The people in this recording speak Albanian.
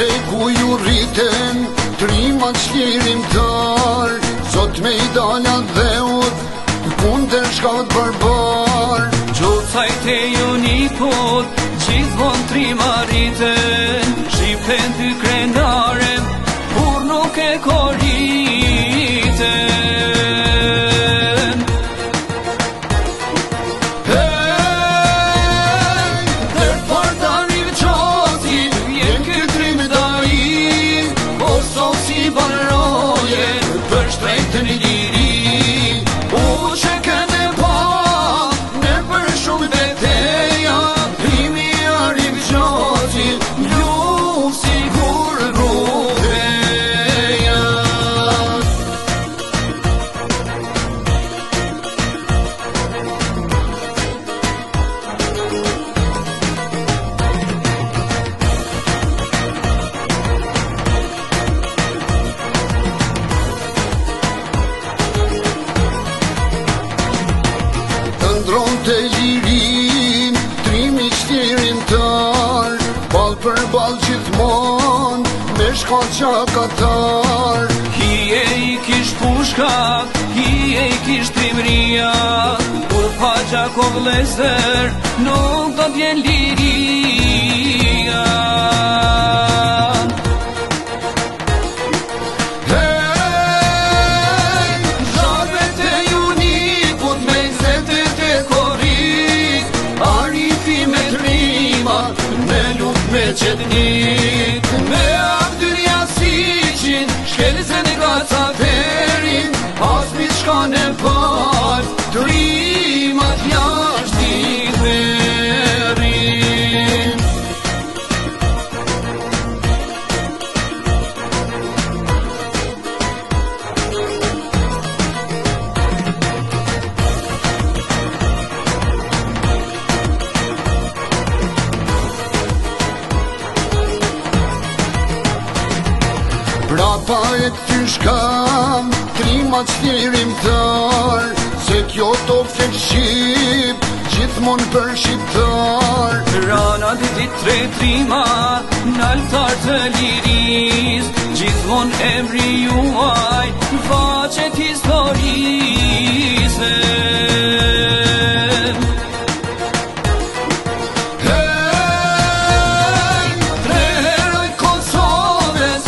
sheku ju rriten, trimat shlirimtar, sot me i dalat dhe ut, kundër shkat barbar. Gjocajt e jonikot, gjithmon trima rriten, shqipen ty krenaren, kur nuk e koriten. Të lirin, trimi shtirimtar, bal për bal gjithmon, me shka qakatar. Hije i kish pushkat, hije i kish trimria, kur pa Gjakov Lezer, nuk do t'jen liria. Qednik, me Abdyl Jasiqin, shkelëzën e gacaterin, asmis shka në par, trimat jashtë i therin. Prapa e këty shkam, trimat shtirimtar, se kjo to flet shqip, gjithmon për shqiptar. Rana ditit tre trima, në altar të liris, gjithmon emri juaj, në faqet historise. Tre heroj Kosovës,